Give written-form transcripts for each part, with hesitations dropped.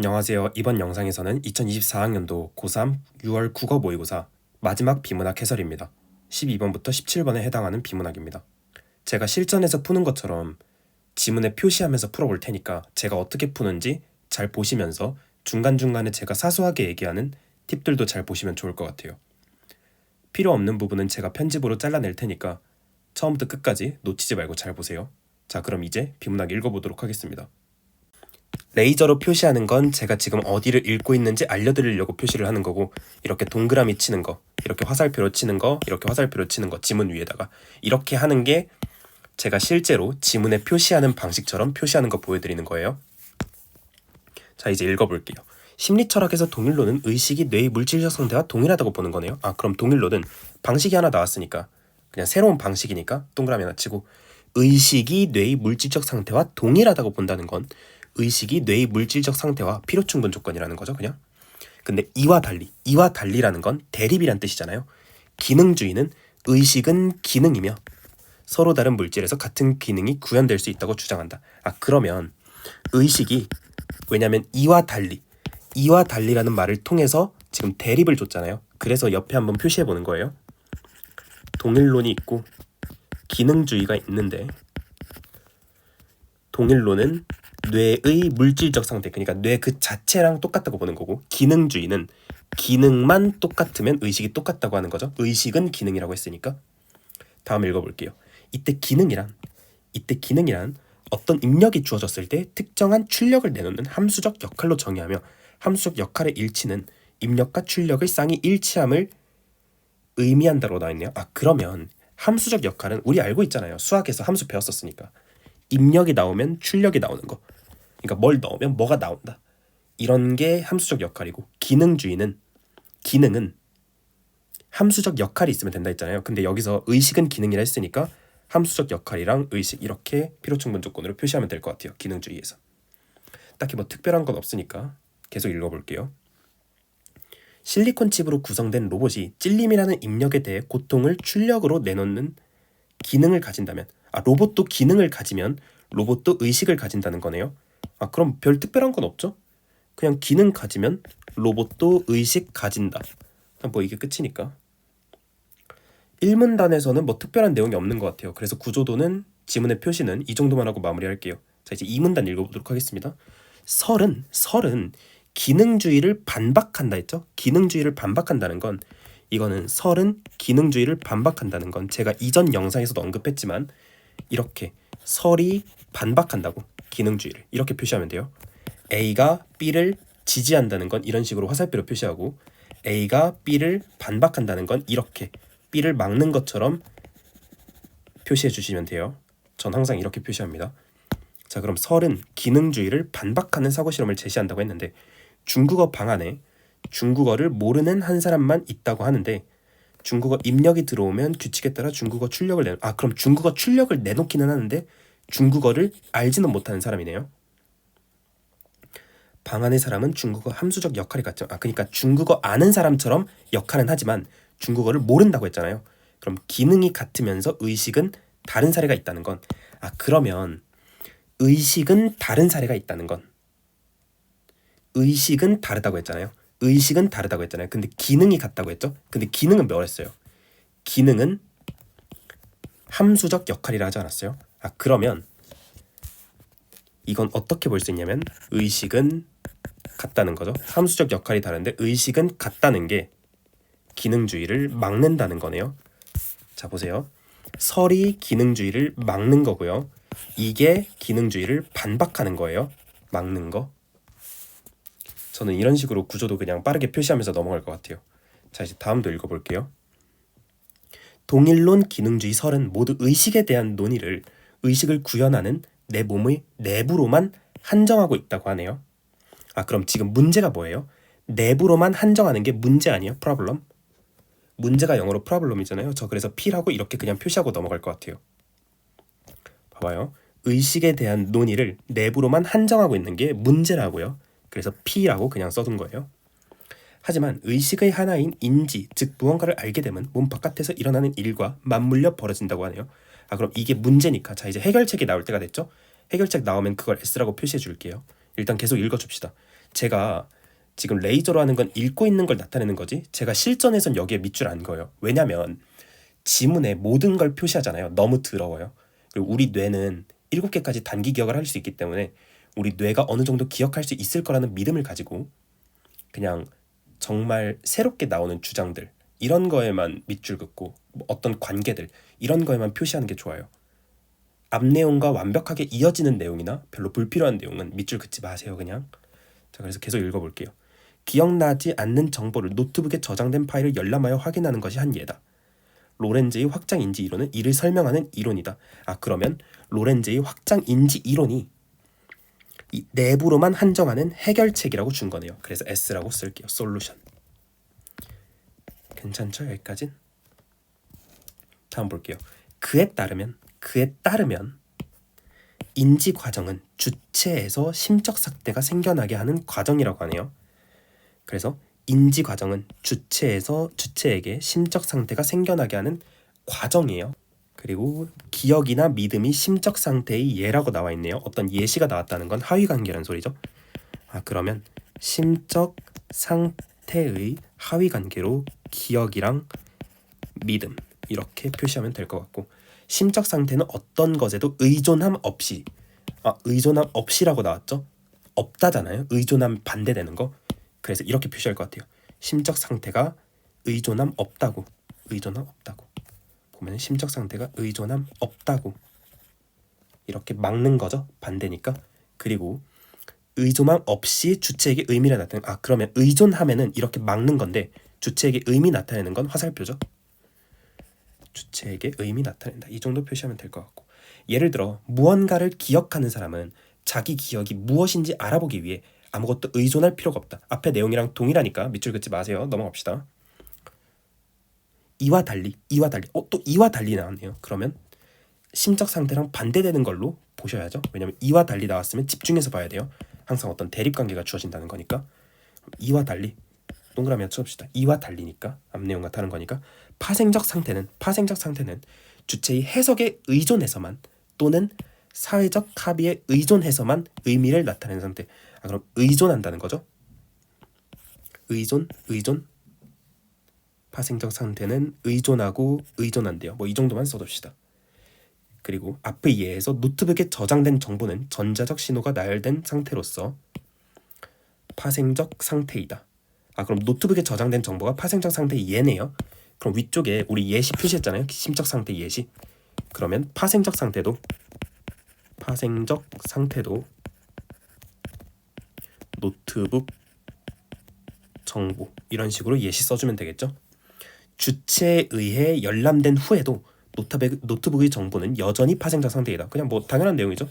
안녕하세요. 이번 영상에서는 2024학년도 고3 6월 국어 모의고사 마지막 비문학 해설입니다. 12번부터 17번에 해당하는 비문학입니다. 제가 실전에서 푸는 것처럼 지문에 표시하면서 풀어볼 테니까 제가 어떻게 푸는지 잘 보시면서 중간중간에 제가 사소하게 얘기하는 팁들도 잘 보시면 좋을 것 같아요. 필요 없는 부분은 제가 편집으로 잘라낼 테니까 처음부터 끝까지 놓치지 말고 잘 보세요. 자, 그럼 이제 비문학 읽어보도록 하겠습니다. 레이저로 표시하는 건 제가 지금 어디를 읽고 있는지 알려드리려고 표시를 하는 거고, 이렇게 동그라미 치는 거, 이렇게 화살표로 치는 거, 이렇게 화살표로 치는 거, 지문 위에다가 이렇게 하는 게 제가 실제로 지문에 표시하는 방식처럼 표시하는 거 보여드리는 거예요. 자, 이제 읽어볼게요. 심리철학에서 동일론은 의식이 뇌의 물질적 상태와 동일하다고 보는 거네요. 그럼 동일론은 방식이 하나 나왔으니까 그냥 새로운 방식이니까 동그라미 하나 치고, 의식이 뇌의 물질적 상태와 동일하다고 본다는 건 의식이 뇌의 물질적 상태와 필요충분 조건이라는 거죠, 그냥. 근데 이와 달리라는 건 대립이란 뜻이잖아요. 기능주의는 의식은 기능이며 서로 다른 물질에서 같은 기능이 구현될 수 있다고 주장한다. 그러면 의식이, 왜냐면 이와 달리라는 말을 통해서 지금 대립을 줬잖아요. 그래서 옆에 한번 표시해 보는 거예요. 동일론이 있고 기능주의가 있는데, 동일론은 뇌의 물질적 상태, 그러니까 뇌 그 자체랑 똑같다고 보는 거고, 기능주의는 기능만 똑같으면 의식이 똑같다고 하는 거죠. 의식은 기능이라고 했으니까. 다음 읽어볼게요. 이때 기능이란 어떤 입력이 주어졌을 때 특정한 출력을 내놓는 함수적 역할로 정의하며, 함수적 역할의 일치는 입력과 출력의 쌍이 일치함을 의미한다고 나와있네요. 그러면 함수적 역할은 우리 알고 있잖아요. 수학에서 함수 배웠었으니까. 입력이 나오면 출력이 나오는 거. 그러니까 뭘 넣으면 뭐가 나온다. 이런 게 함수적 역할이고, 기능은 함수적 역할이 있으면 된다 했잖아요. 근데 여기서 의식은 기능이라 했으니까 함수적 역할이랑 의식 이렇게 필요충분 조건으로 표시하면 될 것 같아요. 기능주의에서. 딱히 뭐 특별한 건 없으니까 계속 읽어볼게요. 실리콘 칩으로 구성된 로봇이 찔림이라는 입력에 대해 고통을 출력으로 내놓는 기능을 가진다면, 로봇도 기능을 가지면 로봇도 의식을 가진다는 거네요. 그럼 별 특별한 건 없죠? 그냥 기능 가지면 로봇도 의식 가진다. 뭐 이게 끝이니까. 1문단에서는 뭐 특별한 내용이 없는 것 같아요. 그래서 구조도는 지문의 표시는 이 정도만 하고 마무리할게요. 자, 이제 2문단 읽어보도록 하겠습니다. 설은 기능주의를 반박한다 했죠? 기능주의를 반박한다는 건, 이거는 설은 기능주의를 반박한다는 건 제가 이전 영상에서도 언급했지만, 이렇게 설이 반박한다고 기능주의를 이렇게 표시하면 돼요. A가 B를 지지한다는 건 이런 식으로 화살표로 표시하고, A가 B를 반박한다는 건 이렇게 B를 막는 것처럼 표시해 주시면 돼요. 전 항상 이렇게 표시합니다. 자, 그럼 설은 기능주의를 반박하는 사고실험을 제시한다고 했는데, 중국어 방안에 중국어를 모르는 한 사람만 있다고 하는데, 중국어 입력이 들어오면 규칙에 따라 중국어 출력을 그럼 중국어 출력을 내놓기는 하는데 중국어를 알지는 못하는 사람이네요. 방안의 사람은 중국어 함수적 역할이 같죠. 그러니까 중국어 아는 사람처럼 역할은 하지만 중국어를 모른다고 했잖아요. 그럼 기능이 같으면서 의식은 다른 사례가 있다는 건, 그러면 의식은 다른 사례가 있다는 건, 의식은 다르다고 했잖아요. 근데 기능이 같다고 했죠. 근데 기능은 뭐랬어요? 기능은 함수적 역할이라 하지 않았어요? 그러면 이건 어떻게 볼 수 있냐면, 의식은 같다는 거죠. 함수적 역할이 다른데 의식은 같다는 게 기능주의를 막는다는 거네요. 자, 보세요. 설이 기능주의를 막는 거고요. 이게 기능주의를 반박하는 거예요. 막는 거. 저는 이런 식으로 구조도 그냥 빠르게 표시하면서 넘어갈 것 같아요. 자, 이제 다음도 읽어볼게요. 동일론, 기능주의, 설은 모두 의식에 대한 논의를 의식을 구현하는 내 몸의 내부로만 한정하고 있다고 하네요. 그럼 지금 문제가 뭐예요? 내부로만 한정하는 게 문제 아니에요? 프로블럼? 문제가 영어로 프로블럼이잖아요. 저 그래서 P라고 이렇게 그냥 표시하고 넘어갈 것 같아요. 봐봐요. 의식에 대한 논의를 내부로만 한정하고 있는 게 문제라고요. 그래서 P라고 그냥 써둔 거예요. 하지만 의식의 하나인 인지, 즉 무언가를 알게 되면 몸 바깥에서 일어나는 일과 맞물려 벌어진다고 하네요. 그럼 이게 문제니까, 자, 이제 해결책이 나올 때가 됐죠? 해결책 나오면 그걸 S라고 표시해 줄게요. 일단 계속 읽어줍시다. 제가 지금 레이저로 하는 건 읽고 있는 걸 나타내는 거지 제가 실전에선 여기에 밑줄 안 그어요. 왜냐면 지문에 모든 걸 표시하잖아요. 너무 더러워요. 그리고 우리 뇌는 7개까지 단기 기억을 할 수 있기 때문에 우리 뇌가 어느 정도 기억할 수 있을 거라는 믿음을 가지고 그냥 정말 새롭게 나오는 주장들 이런 거에만 밑줄 긋고 어떤 관계들 이런 거에만 표시하는 게 좋아요. 앞 내용과 완벽하게 이어지는 내용이나 별로 불필요한 내용은 밑줄 긋지 마세요. 그냥. 자, 그래서 계속 읽어볼게요. 기억나지 않는 정보를 노트북에 저장된 파일을 열람하여 확인하는 것이 한 예다. 로렌즈의 확장 인지 이론은 이를 설명하는 이론이다. 그러면 로렌즈의 확장 인지 이론이 이 내부로만 한정하는 해결책이라고 준 거네요. 그래서 S라고 쓸게요. 솔루션. 괜찮죠? 여기까진? 다음 볼게요. 그에 따르면 인지 과정은 주체에서 심적 삭대가 생겨나게 하는 과정이라고 하네요. 그래서 인지 과정은 주체에게 심적 상태가 생겨나게 하는 과정이에요. 그리고 기억이나 믿음이 심적 상태의 예라고 나와 있네요. 어떤 예시가 나왔다는 건 하위 관계라는 소리죠. 그러면 심적 상태의 하위 관계로 기억이랑 믿음 이렇게 표시하면 될 것 같고 심적 상태는 어떤 것에도 의존함 없이 의존함 없이라고 나왔죠? 없다잖아요. 의존함 반대되는 거. 그래서 이렇게 표시할 것 같아요. 심적 상태가 의존함 없다고 보면 심적 상태가 의존함 없다고 이렇게 막는 거죠. 반대니까. 그리고 의존함 없이 주체에게 의미를 나타내는 그러면 의존하면은 이렇게 막는 건데 주체에게 의미 나타내는 건 화살표죠. 주체에게 의미 나타낸다. 이 정도 표시하면 될 것 같고 예를 들어 무언가를 기억하는 사람은 자기 기억이 무엇인지 알아보기 위해 아무것도 의존할 필요가 없다. 앞에 내용이랑 동일하니까 밑줄 긋지 마세요. 넘어갑시다. 이와 달리 또 이와 달리 나왔네요. 그러면 심적 상태랑 반대되는 걸로 보셔야죠. 왜냐면 이와 달리 나왔으면 집중해서 봐야 돼요. 항상 어떤 대립관계가 주어진다는 거니까. 이와 달리 동그라미 쳐봅시다. 이와 달리니까 앞 내용과 다른 거니까 파생적 상태는 주체의 해석에 의존해서만 또는 사회적 합의에 의존해서만 의미를 나타내는 상태. 그럼 의존한다는 거죠. 의존 파생적 상태는 의존하고 의존한대요. 이 정도만 써둡시다. 그리고 앞의 예에서 노트북에 저장된 정보는 전자적 신호가 나열된 상태로서 파생적 상태이다. 그럼 노트북에 저장된 정보가 파생적 상태의 예네요. 그럼 위쪽에 우리 예시 표시했잖아요. 심적 상태 예시. 그러면 파생적 상태도 노트북 정보 이런 식으로 예시 써주면 되겠죠. 주체에 의해 열람된 후에도 노트북의 정보는 여전히 파생적 상태이다. 그냥 당연한 내용이죠.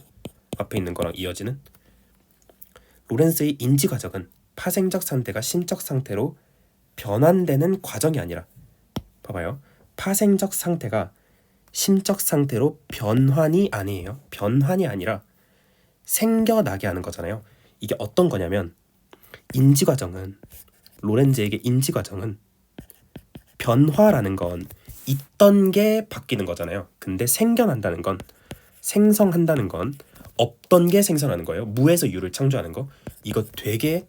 앞에 있는 거랑 이어지는. 로렌스의 인지 과정은 파생적 상태가 심적 상태로 변환되는 과정이 아니라 봐봐요. 파생적 상태가 심적 상태로 변환이 아니에요. 변환이 아니라 생겨나게 하는 거잖아요. 이게 어떤 거냐면 로렌즈에게 인지 과정은 변화라는 건 있던 게 바뀌는 거잖아요. 근데 생겨난다는 건 생성한다는 건 없던 게 생성하는 거예요. 무에서 유를 창조하는 거. 이거 되게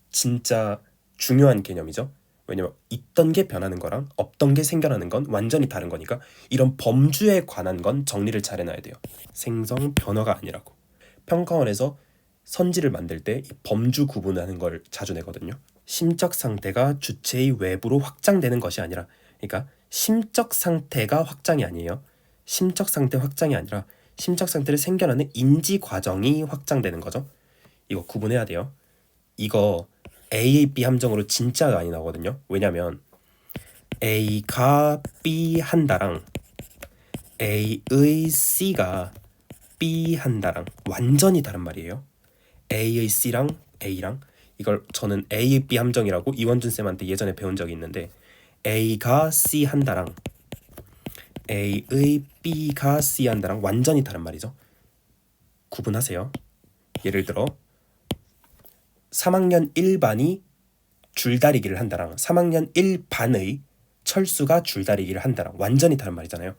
진짜 중요한 개념이죠. 왜냐면 있던 게 변하는 거랑 없던 게 생겨나는 건 완전히 다른 거니까 이런 범주에 관한 건 정리를 잘 해놔야 돼요. 생성, 변화가 아니라고. 평가원에서 선지를 만들 때 이 범주 구분하는 걸 자주 내거든요. 심적 상태가 주체의 외부로 확장되는 것이 아니라 그러니까 심적 상태가 확장이 아니에요. 심적 상태 확장이 아니라 심적 상태를 생겨나는 인지 과정이 확장되는 거죠. 이거 구분해야 돼요. 이거 A, B 함정으로 진짜 많이 나오거든요. 왜냐면 A가 B 한다랑 A의 C가 B 한다랑 완전히 다른 말이에요. A의 C랑 A랑 이걸 저는 A, B 함정이라고 이원준 쌤한테 예전에 배운 적이 있는데 A가 C 한다랑 A의 B가 C 한다랑 완전히 다른 말이죠. 구분하세요. 예를 들어 3학년 1반이 줄다리기를 한다랑 3학년 1반의 철수가 줄다리기를 한다랑 완전히 다른 말이잖아요.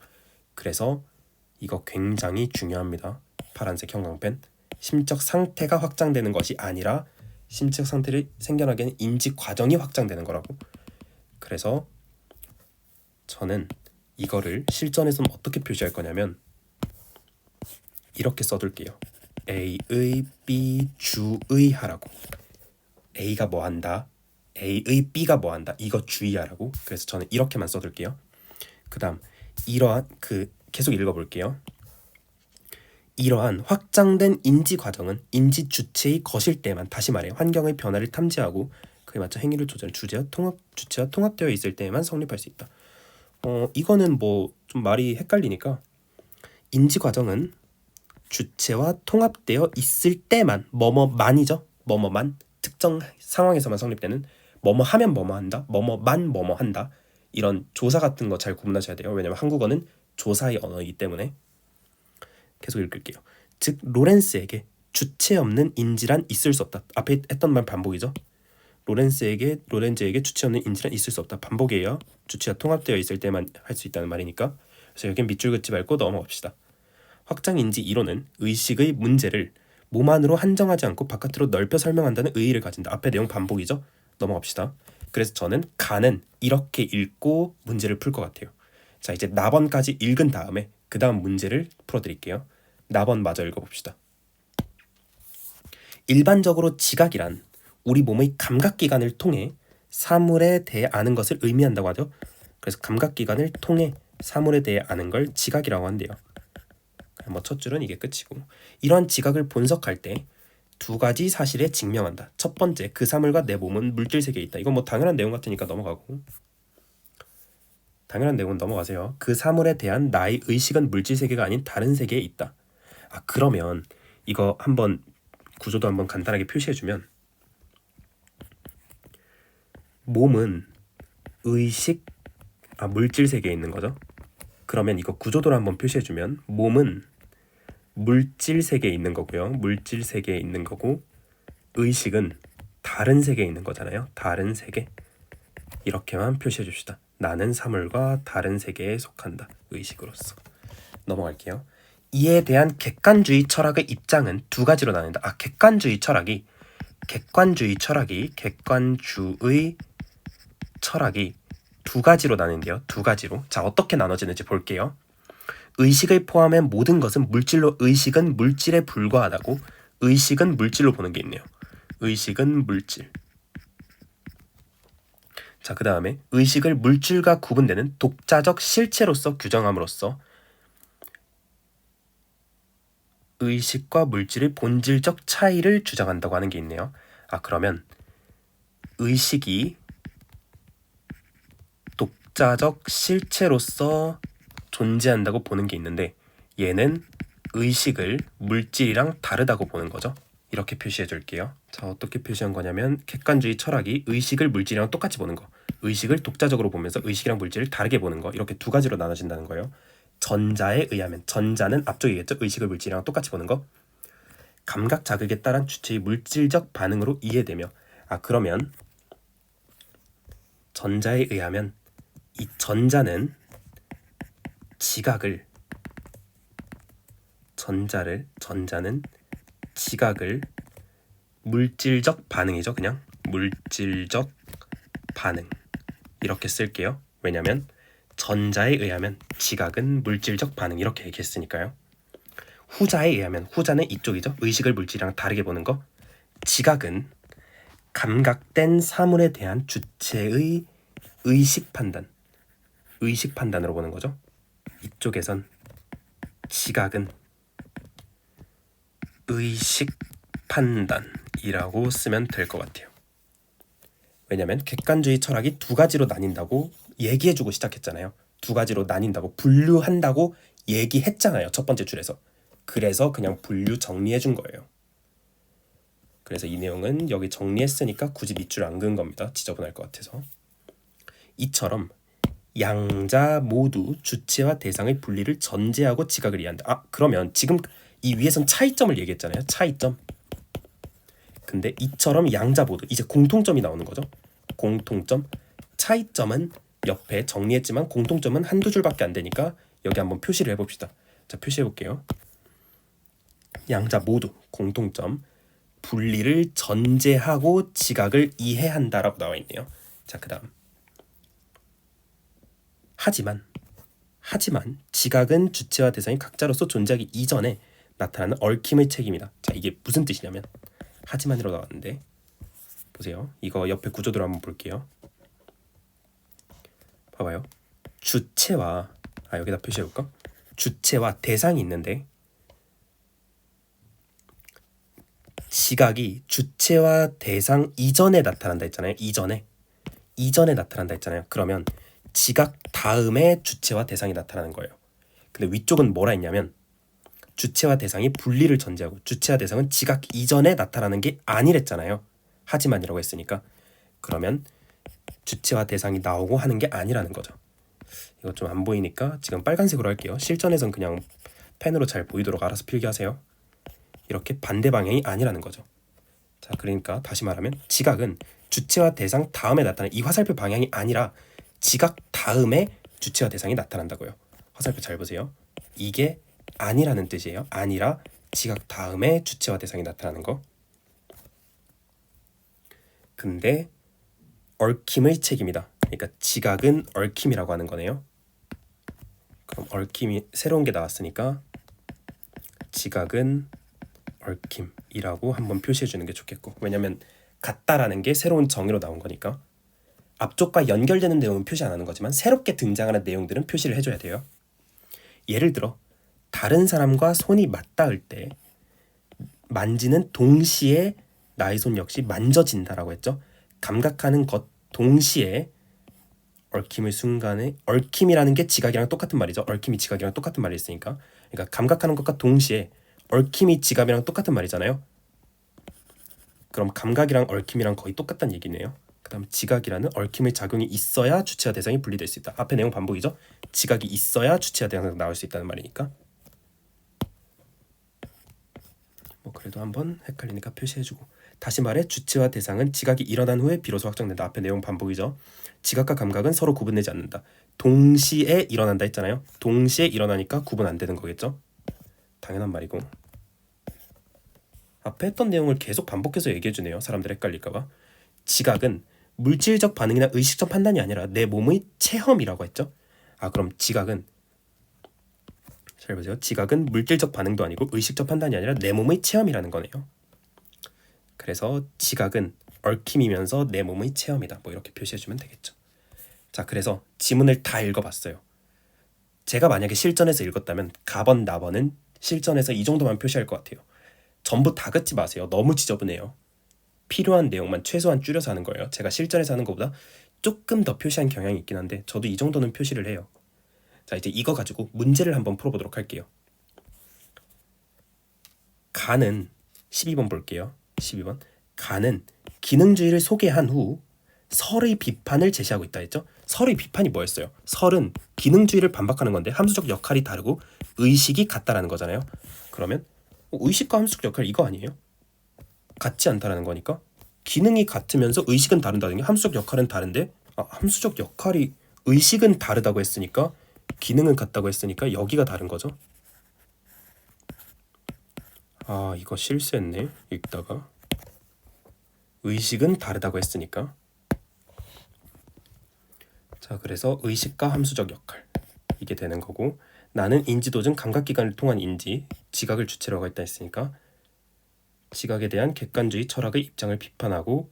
그래서 이거 굉장히 중요합니다. 파란색 형광펜. 심적 상태가 확장되는 것이 아니라 심적 상태를 생겨나게 하는 인지 과정이 확장되는 거라고. 그래서 저는 이거를 실전에서는 어떻게 표시할 거냐면 이렇게 써둘게요. A의 B 주의 하라고. A가 뭐 한다, A의 B가 뭐 한다, 이거 주의하라고. 그래서 저는 이렇게만 써둘게요. 그 다음 이러한 계속 읽어볼게요. 이러한 확장된 인지 과정은 인지 주체의 거실 때만, 다시 말해 환경의 변화를 탐지하고 그에 맞춰 행위를 조절, 주체와 통합되어 있을 때에만 성립할 수 있다. 이거는 뭐 좀 말이 헷갈리니까 인지 과정은 주체와 통합되어 있을 때만, 뭐뭐만이죠. 뭐뭐만, 특정 상황에서만 성립되는, 뭐뭐 하면 뭐뭐 한다, 뭐뭐만 뭐뭐 한다, 이런 조사 같은 거 잘 구분하셔야 돼요. 왜냐면 한국어는 조사의 언어이기 때문에. 계속 읽을게요. 즉 로렌스에게 주체 없는 인지란 있을 수 없다. 앞에 했던 말 반복이죠. 로렌즈에게 주체 없는 인지란 있을 수 없다. 반복이에요. 주체와 통합되어 있을 때만 할 수 있다는 말이니까. 그래서 여긴 밑줄 긋지 말고 넘어갑시다. 확장인지 이론은 의식의 문제를 몸 안으로 한정하지 않고 바깥으로 넓혀 설명한다는 의의를 가진다. 앞에 내용 반복이죠. 넘어갑시다. 그래서 저는 가는 이렇게 읽고 문제를 풀 것 같아요. 자, 이제 나번까지 읽은 다음에 그 다음 문제를 풀어드릴게요. 나번 마저 읽어봅시다. 일반적으로 지각이란 우리 몸의 감각기관을 통해 사물에 대해 아는 것을 의미한다고 하죠. 그래서 감각기관을 통해 사물에 대해 아는 걸 지각이라고 한대요. 뭐 첫 줄은 이게 끝이고, 이러한 지각을 분석할 때 두 가지 사실에 직면한다. 첫 번째, 그 사물과 내 몸은 물질 세계에 있다. 이건 뭐 당연한 내용 같으니까 넘어가고, 당연한 내용은 넘어가세요. 그 사물에 대한 나의 의식은 물질 세계가 아닌 다른 세계에 있다. 그러면 이거 한번 구조도 한번 간단하게 표시해주면, 몸은 물질 세계에 있는 거죠. 그러면 이거 구조도를 한번 표시해주면, 몸은 물질 세계에 있는 거고요. 물질 세계에 있는 거고, 의식은 다른 세계에 있는 거잖아요. 다른 세계. 이렇게만 표시해 줍시다. 나는 사물과 다른 세계에 속한다. 의식으로서. 넘어갈게요. 이에 대한 객관주의 철학의 입장은 두 가지로 나뉜다. 객관주의 철학이 두 가지로 나뉜대요. 두 가지로. 자, 어떻게 나눠지는지 볼게요. 의식을 포함한 모든 것은 물질로, 의식은 물질에 불과하다고, 의식은 물질로 보는 게 있네요. 의식은 물질. 자, 그 다음에 의식을 물질과 구분되는 독자적 실체로서 규정함으로써 의식과 물질의 본질적 차이를 주장한다고 하는 게 있네요. 그러면 의식이 독자적 실체로서 존재한다고 보는 게 있는데, 얘는 의식을 물질이랑 다르다고 보는 거죠. 이렇게 표시해 줄게요. 자, 어떻게 표시한 거냐면, 객관주의 철학이 의식을 물질이랑 똑같이 보는 거, 의식을 독자적으로 보면서 의식이랑 물질을 다르게 보는 거, 이렇게 두 가지로 나눠진다는 거예요. 전자에 의하면, 전자는 앞쪽이겠죠. 의식을 물질이랑 똑같이 보는 거. 감각 자극에 따른 주체의 물질적 반응으로 이해되며, 그러면 전자에 의하면 이 전자는 전자는 지각을 물질적 반응이죠. 그냥 물질적 반응 이렇게 쓸게요. 왜냐면 전자에 의하면 지각은 물질적 반응 이렇게 얘기했으니까요. 후자에 의하면, 후자는 이쪽이죠. 의식을 물질이랑 다르게 보는 거. 지각은 감각된 사물에 대한 주체의 의식 판단으로 보는 거죠. 이쪽에선 지각은 의식 판단이라고 쓰면 될 것 같아요. 왜냐면 객관주의 철학이 두 가지로 나뉜다고 얘기해주고 시작했잖아요. 두 가지로 나뉜다고, 분류한다고 얘기했잖아요. 첫 번째 줄에서. 그래서 그냥 분류 정리해준 거예요. 그래서 이 내용은 여기 정리했으니까 굳이 밑줄 안 그은 겁니다. 지저분할 것 같아서. 이처럼 양자 모두 주체와 대상의 분리를 전제하고 지각을 이해한다. 그러면 지금 이 위에선 차이점을 얘기했잖아요. 차이점. 근데 이처럼 양자 모두, 이제 공통점이 나오는 거죠. 공통점. 차이점은 옆에 정리했지만 공통점은 한두 줄밖에 안 되니까 여기 한번 표시를 해봅시다. 자, 표시해볼게요. 양자 모두 공통점 분리를 전제하고 지각을 이해한다라고 나와 있네요. 자, 그다음 하지만 지각은 주체와 대상이 각자로서 존재하기 이전에 나타나는 얽힘의 책임이다. 자, 이게 무슨 뜻이냐면 하지만이라고 나왔는데 보세요. 이거 옆에 구조대로 한번 볼게요. 봐봐요. 주체와 여기다 표시해볼까? 주체와 대상이 있는데 지각이 주체와 대상 이전에 나타난다 했잖아요. 이전에 나타난다 했잖아요. 그러면 지각 다음에 주체와 대상이 나타나는 거예요. 근데 위쪽은 뭐라 했냐면 주체와 대상이 분리를 전제하고 주체와 대상은 지각 이전에 나타나는 게 아니랬잖아요. 하지만이라고 했으니까. 그러면 주체와 대상이 나오고 하는 게 아니라는 거죠. 이거 좀 안 보이니까 지금 빨간색으로 할게요. 실전에선 그냥 펜으로 잘 보이도록 알아서 필기하세요. 이렇게 반대 방향이 아니라는 거죠. 자, 그러니까 다시 말하면 지각은 주체와 대상 다음에 나타나는 이 화살표 방향이 아니라 지각 다음에 주체와 대상이 나타난다고요. 화살표 잘 보세요. 이게 아니라는 뜻이에요. 아니라 지각 다음에 주체와 대상이 나타나는 거. 근데 얽힘의 책임이다. 그러니까 지각은 얽힘이라고 하는 거네요. 그럼 얽힘이 새로운 게 나왔으니까 지각은 얽힘이라고 한번 표시해 주는 게 좋겠고, 왜냐면 같다라는 게 새로운 정의로 나온 거니까. 앞쪽과 연결되는 내용은 표시 안 하는 거지만 새롭게 등장하는 내용들은 표시를 해줘야 돼요. 예를 들어 다른 사람과 손이 맞닿을 때 만지는 동시에 나의 손 역시 만져진다라고 했죠. 감각하는 것 동시에 얽힘의 순간에 얽힘이라는 게 지각이랑 똑같은 말이죠. 얽힘이 지각이랑 똑같은 말이 있으니까. 그러니까 감각하는 것과 동시에 얽힘이 지각이랑 똑같은 말이잖아요. 그럼 감각이랑 얽힘이랑 거의 똑같다는 얘기네요. 그 다음 지각이라는 얽힘의 작용이 있어야 주체와 대상이 분리될 수 있다. 앞에 내용 반복이죠. 지각이 있어야 주체와 대상이 나올 수 있다는 말이니까. 뭐 그래도 한번 헷갈리니까 표시해주고. 다시 말해 주체와 대상은 지각이 일어난 후에 비로소 확정된다. 앞에 내용 반복이죠. 지각과 감각은 서로 구분되지 않는다. 동시에 일어난다 했잖아요. 동시에 일어나니까 구분 안 되는 거겠죠. 당연한 말이고. 앞에 했던 내용을 계속 반복해서 얘기해주네요. 사람들 헷갈릴까봐. 지각은 물질적 반응이나 의식적 판단이 아니라 내 몸의 체험이라고 했죠. 그럼 지각은 잘 보세요. 지각은 물질적 반응도 아니고 의식적 판단이 아니라 내 몸의 체험이라는 거네요. 그래서 지각은 얽힘이면서 내 몸의 체험이다. 뭐 이렇게 표시해주면 되겠죠. 자, 그래서 지문을 다 읽어봤어요. 제가 만약에 실전에서 읽었다면 가번 나번은 실전에서 이 정도만 표시할 것 같아요. 전부 다 긋지 마세요. 너무 지저분해요. 필요한 내용만 최소한 줄여서 하는 거예요. 제가 실전에서 하는 것보다 조금 더 표시한 경향이 있긴 한데 저도 이 정도는 표시를 해요. 자, 이제 이거 가지고 문제를 한번 풀어보도록 할게요. 가는 12번 볼게요. 12번. 가는 기능주의를 소개한 후 설의 비판을 제시하고 있다 했죠. 설의 비판이 뭐였어요? 설은 기능주의를 반박하는 건데 함수적 역할이 다르고 의식이 같다라는 거잖아요. 그러면 의식과 함수적 역할 이거 아니에요? 같지 않다라는 거니까 기능이 같으면서 의식은 다른다는 게 함수적 역할은 다른데 함수적 역할이 의식은 다르다고 했으니까 기능은 같다고 했으니까 여기가 다른 거죠. 이거 실수했네. 읽다가 의식은 다르다고 했으니까. 자, 그래서 의식과 함수적 역할 이게 되는 거고, 나는 인지도중 감각기관을 통한 인지, 지각을 주체로 하고 있다 했으니까 지각에 대한 객관주의 철학의 입장을 비판하고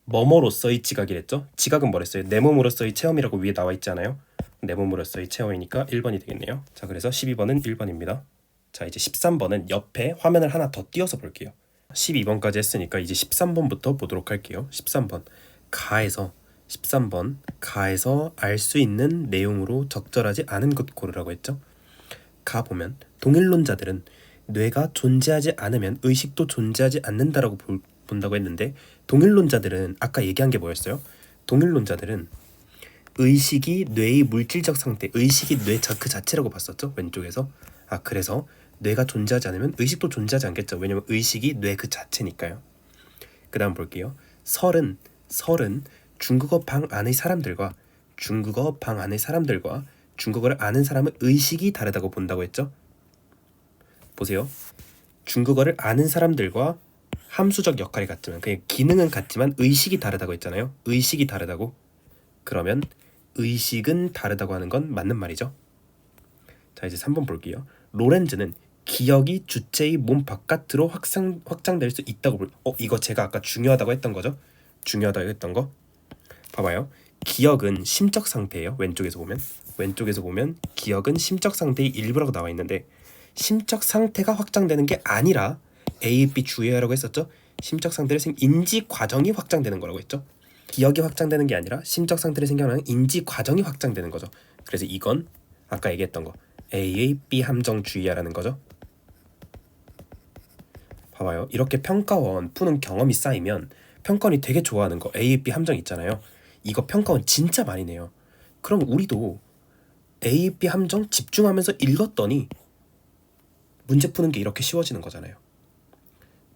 뭐뭐로서의 지각이랬죠. 지각은 뭐랬어요? 내 몸으로서의 체험이라고 위에 나와 있잖아요. 내 몸으로서의 체험이니까 1번이 되겠네요. 자, 그래서 12번은 1번입니다. 자, 이제 13번은 옆에 화면을 하나 더 띄워서 볼게요. 12번까지 했으니까 이제 13번부터 보도록 할게요. 13번 가에서 13번 가에서 알 수 있는 내용으로 적절하지 않은 것 고르라고 했죠. 가 보면 동일론자들은 뇌가 존재하지 않으면 의식도 존재하지 않는다라고 본다고 했는데, 동일론자들은 아까 얘기한 게 뭐였어요? 동일론자들은 의식이 뇌의 물질적 상태, 의식이 뇌 그 자체라고 봤었죠. 왼쪽에서. 그래서 뇌가 존재하지 않으면 의식도 존재하지 않겠죠. 왜냐면 의식이 뇌 그 자체니까요. 그 다음 볼게요. 설은 중국어 방 안의 사람들과 중국어를 아는 사람은 의식이 다르다고 본다고 했죠. 보세요. 중국어를 아는 사람들과 함수적 역할이 같지만 그냥 기능은 같지만 의식이 다르다고 했잖아요. 의식이 다르다고. 그러면 의식은 다르다고 하는 건 맞는 말이죠. 자, 이제 3번 볼게요. 로렌즈는 기억이 주체의 몸 바깥으로 확장될 수 있다고 이거 제가 아까 중요하다고 했던 거죠? 중요하다고 했던 거. 봐봐요. 기억은 심적 상태예요. 왼쪽에서 보면 기억은 심적 상태의 일부라고 나와 있는데 심적 상태가 확장되는 게 아니라 A, B 주의하라고 했었죠? 심적 상태를 인지 과정이 확장되는 거라고 했죠? 기억이 확장되는 게 아니라 심적 상태를 생겨나는 인지 과정이 확장되는 거죠. 그래서 이건 아까 얘기했던 거 A의 B 함정 주의하라는 거죠. 봐봐요. 이렇게 평가원 푸는 경험이 쌓이면 평가원이 되게 좋아하는 거 A, B 함정 있잖아요. 이거 평가원 진짜 많이 내요. 그럼 우리도 A, B 함정 집중하면서 읽었더니 문제 푸는 게 이렇게 쉬워지는 거잖아요.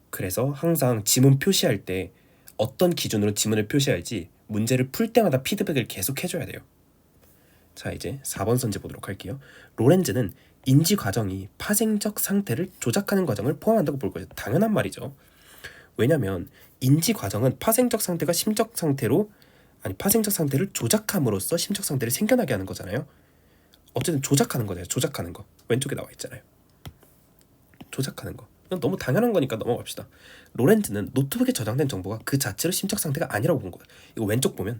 그래서 항상 지문 표시할 때 어떤 기준으로 지문을 표시할지 문제를 풀 때마다 피드백을 계속 해줘야 돼요. 자, 이제 4번 선지 보도록 할게요. 로렌즈는 인지 과정이 파생적 상태를 조작하는 과정을 포함한다고 볼 거죠. 당연한 말이죠. 왜냐면 인지 과정은 파생적 상태가 심적 상태로 파생적 상태를 조작함으로써 심적 상태를 생겨나게 하는 거잖아요. 어쨌든 조작하는 거잖아요. 조작하는 거. 왼쪽에 나와 있잖아요. 조작하는 거. 너무 당연한 거니까 넘어갑시다. 로렌즈는 노트북에 저장된 정보가 그 자체로 심적 상태가 아니라고 본 거예요. 이거 왼쪽 보면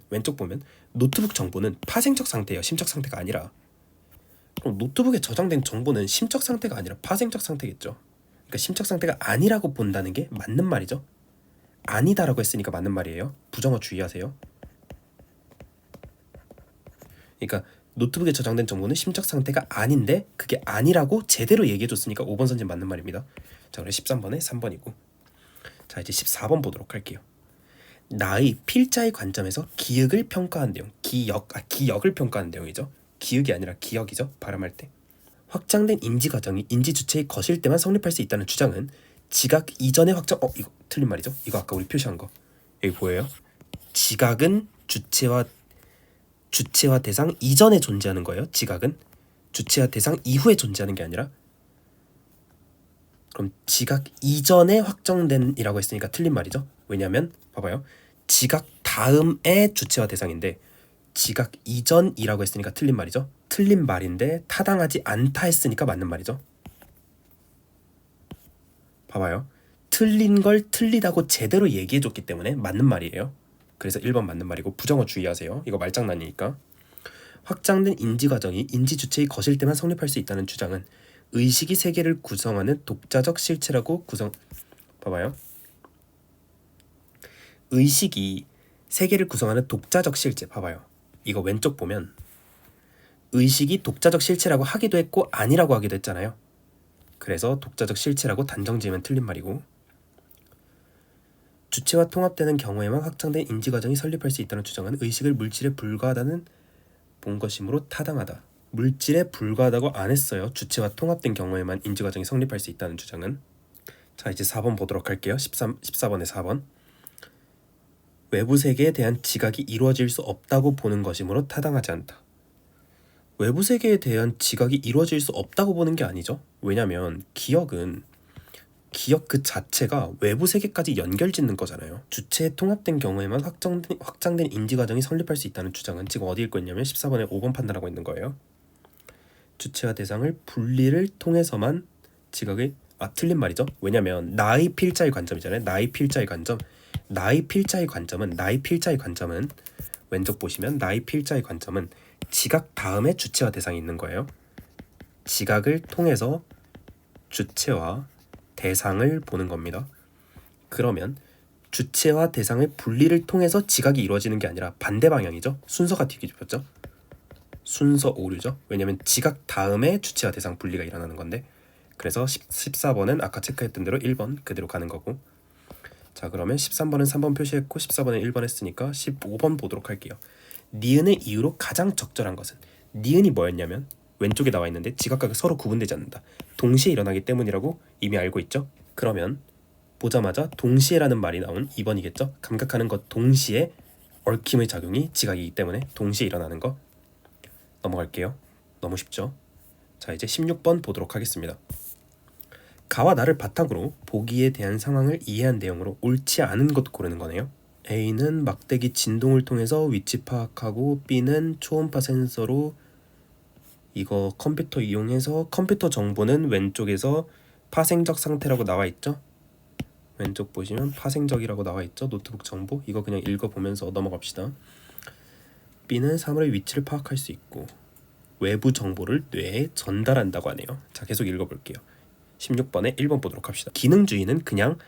노트북 정보는 파생적 상태예요. 심적 상태가 아니라. 그럼 노트북에 저장된 정보는 심적 상태가 아니라 파생적 상태겠죠. 그러니까 심적 상태가 아니라고 본다는 게 맞는 말이죠. 아니다라고 했으니까 맞는 말이에요. 부정어 주의하세요. 그러니까 노트북에 저장된 정보는 심적 상태가 아닌데 그게 아니라고 제대로 얘기해줬으니까 5번 선지 맞는 말입니다. 자, 그럼 13번에 3번이고. 자, 이제 14번 보도록 할게요. 나의 필자의 관점에서 기억을 평가한 내용. 기억을 평가한 내용이죠. 기억이 아니라 기억이죠. 발음할 때. 확장된 인지 과정이 인지 주체의 것일 때만 성립할 수 있다는 주장은 지각 이전의 확장. 이거 틀린 말이죠. 이거 아까 우리 표시한 거. 여기 보여요? 지각은 주체와 대상 이전에 존재하는 거예요. 지각은 주체와 대상 이후에 존재하는 게 아니라. 그럼 지각 이전에 확정된이라고 했으니까 틀린 말이죠. 왜냐하면 봐봐요. 지각 다음에 주체와 대상인데 지각 이전이라고 했으니까 틀린 말이죠. 틀린 말인데 타당하지 않다 했으니까 맞는 말이죠. 봐봐요. 틀린 걸 틀리다고 제대로 얘기해줬기 때문에 맞는 말이에요. 그래서 1번 맞는 말이고 부정어 주의하세요. 이거 말장난이니까. 확장된 인지 과정이 인지 주체의 것일 때만 성립할 수 있다는 주장은 의식이 세계를 구성하는 독자적 실체라고 봐봐요. 의식이 세계를 구성하는 독자적 실체. 봐봐요. 이거 왼쪽 보면 의식이 독자적 실체라고 하기도 했고 아니라고 하기도 했잖아요. 그래서 독자적 실체라고 단정지으면 틀린 말이고, 주체와 통합되는 경우에만 확장된 인지과정이 설립할 수 있다는 주장은 의식을 물질에 불과하다는 본 것이므로 타당하다. 물질에 불과하다고 안 했어요. 주체와 통합된 경우에만 인지과정이 성립할 수 있다는 주장은. 자, 이제 4번 보도록 할게요. 14번에 4번. 외부 세계에 대한 지각이 이루어질 수 없다고 보는 것이므로 타당하지 않다. 외부 세계에 대한 지각이 이루어질 수 없다고 보는 게 아니죠. 왜냐면 기억 그 자체가 외부 세계까지 연결짓는 거잖아요. 주체에 통합된 경우에만 확장된 인지과정이 설립할 수 있다는 주장은 지금 어디 읽고 있냐면 14번에 5번 판단하고 있는 거예요. 주체와 대상을 분리를 통해서만 지각을 틀린 말이죠. 왜냐면 나의 필자의 관점이잖아요. 나의 필자의 관점은 왼쪽 보시면 나의 필자의 관점은 지각 다음에 주체와 대상이 있는 거예요. 지각을 통해서 주체와 대상을 보는 겁니다. 그러면 주체와 대상의 분리를 통해서 지각이 이루어지는 게 아니라 반대 방향이죠. 순서가 뒤집혔죠. 순서 오류죠. 왜냐면 지각 다음에 주체와 대상 분리가 일어나는 건데, 그래서 14번은 아까 체크했던 대로 1번 그대로 가는 거고. 자, 그러면 13번은 3번 표시했고 14번은 1번 했으니까 15번 보도록 할게요. 니은의 이유로 가장 적절한 것은, 니은이 뭐였냐면 왼쪽에 나와 있는데 지각과 서로 구분되지 않는다. 동시에 일어나기 때문이라고 이미 알고 있죠. 그러면 보자마자 동시에라는 말이 나온 2번이겠죠. 감각하는 것 동시에 얽힘의 작용이 지각이기 때문에 동시에 일어나는 거. 넘어갈게요. 너무 쉽죠. 자, 이제 16번 보도록 하겠습니다. 가와 나를 바탕으로 보기에 대한 상황을 이해한 내용으로 옳지 않은 것 고르는 거네요. A는 막대기 진동을 통해서 위치 파악하고, B는 초음파 센서로 이거 컴퓨터 이용해서 컴퓨터 정보는 왼쪽에서 파생적 상태라고 나와 있죠. 왼쪽 보시면 파생적이라고 나와 있죠. 노트북 정보. 이거 그냥 읽어보면서 넘어갑시다. B는 사물의 위치를 파악할 수 있고 외부 정보를 뇌에 전달한다고 하네요. 자, 계속 읽어볼게요. 16번에 1번 보도록 합시다. 기능주의는 그냥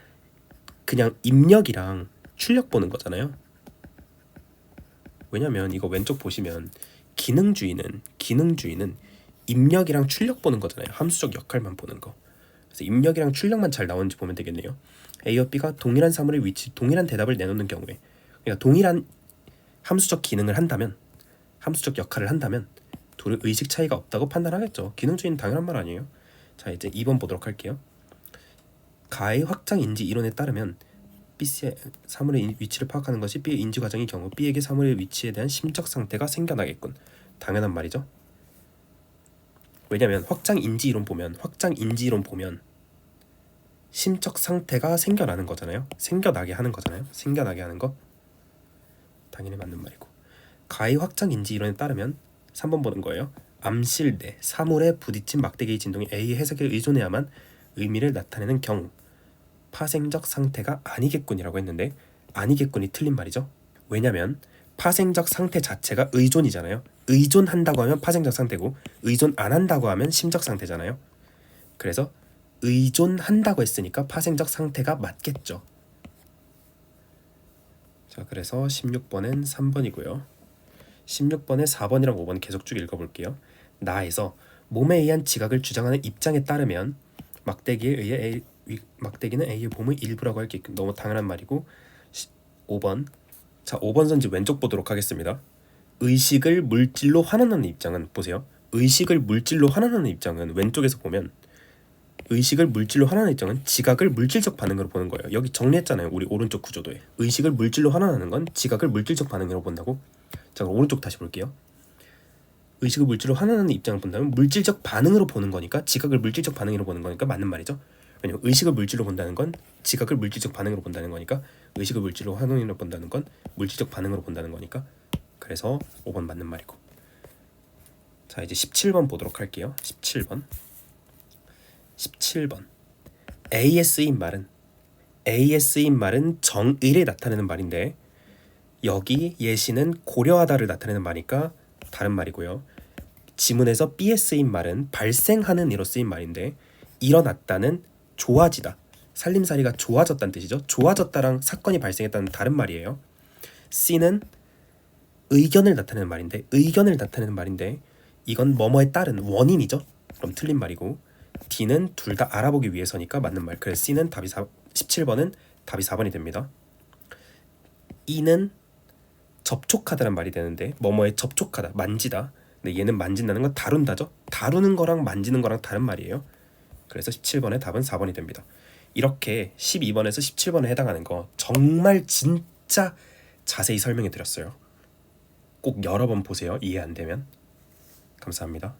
입력이랑 출력 보는 거잖아요. 왜냐면 이거 왼쪽 보시면 기능주의는 입력이랑 출력 보는 거잖아요. 함수적 역할만 보는 거. 그래서 입력이랑 출력만 잘 나오는지 보면 되겠네요. A와 B가 동일한 사물의 위치, 동일한 대답을 내놓는 경우에, 그러니까 동일한 함수적 기능을 한다면, 함수적 역할을 한다면 둘의 의식 차이가 없다고 판단하겠죠. 기능주의는 당연한 말 아니에요. 자, 이제 2번 보도록 할게요. 가의 확장 인지 이론에 따르면 B의 사물의 위치를 파악하는 것이 B의 인지 과정의 경우 B에게 사물의 위치에 대한 심적 상태가 생겨나겠군. 당연한 말이죠. 왜냐면 확장 인지 이론 보면 심적 상태가 생겨나는 거잖아요. 생겨나게 하는 거잖아요. 생겨나게 하는 거 당연히 맞는 말이고, 가의 확장 인지 이론에 따르면 3번 보는 거예요. 암실 내 사물에 부딪힌 막대기의 진동이 A의 해석에 의존해야만 의미를 나타내는 경우 파생적 상태가 아니겠군이라고 했는데, 아니겠군이 틀린 말이죠. 왜냐면 파생적 상태 자체가 의존이잖아요. 의존한다고 하면 파생적 상태고, 의존 안 한다고 하면 심적 상태잖아요. 그래서 의존한다고 했으니까 파생적 상태가 맞겠죠. 자, 그래서 16번은 3번이고요. 16번에 4번이랑 5번 계속 쭉 읽어볼게요. 나에서 몸에 의한 지각을 주장하는 입장에 따르면 막대기는 A의 몸의 일부라고 할 게 너무 당연한 말이고, 5번. 자, 5번 선지 왼쪽 보도록 하겠습니다. 의식을 물질로 환원하는 입장은 보세요. 의식을 물질로 환원하는 입장은 왼쪽에서 보면 의식을 물질로 환원하는 입장은 지각을 물질적 반응으로 보는 거예요. 여기 정리했잖아요. 우리 오른쪽 구조도에. 의식을 물질로 환원하는 건 지각을 물질적 반응으로 본다고. 자, 그럼 오른쪽 다시 볼게요. 의식을 물질로 환원하는 입장을 본다면 물질적 반응으로 보는 거니까 지각을 물질적 반응으로 보는 거니까 맞는 말이죠. 왜냐면 의식을 물질로 본다는 건 지각을 물질적 반응으로 본다는 거니까, 의식을 물질로 환원으로 본다는 건 물질적 반응으로 본다는 거니까, 그래서 5번 맞는 말이고. 자, 이제 17번 보도록 할게요. 17번 AS인 말은 정의를 나타내는 말인데, 여기 예시는 고려하다를 나타내는 말이니까 다른 말이고요. 지문에서 BS인 말은 발생하는 이로 쓰인 말인데, 일어났다는 좋아지다, 살림살이가 좋아졌다는 뜻이죠. 좋아졌다랑 사건이 발생했다는 다른 말이에요. C는 의견을 나타내는 말인데 이건 뭐뭐에 따른 원인이죠. 그럼 틀린 말이고, D는 둘 다 알아보기 위해서니까 맞는 말. 그래서 C는 17번은 답이 4번이 됩니다. E는 접촉하다는 말이 되는데, 뭐뭐에 접촉하다, 만지다. 근데 얘는 만진다는 건 다룬다죠. 다루는 거랑 만지는 거랑 다른 말이에요. 그래서 17번의 답은 4번이 됩니다. 이렇게 12번에서 17번에 해당하는 거 정말 진짜 자세히 설명해 드렸어요. 꼭 여러 번 보세요. 이해 안 되면. 감사합니다.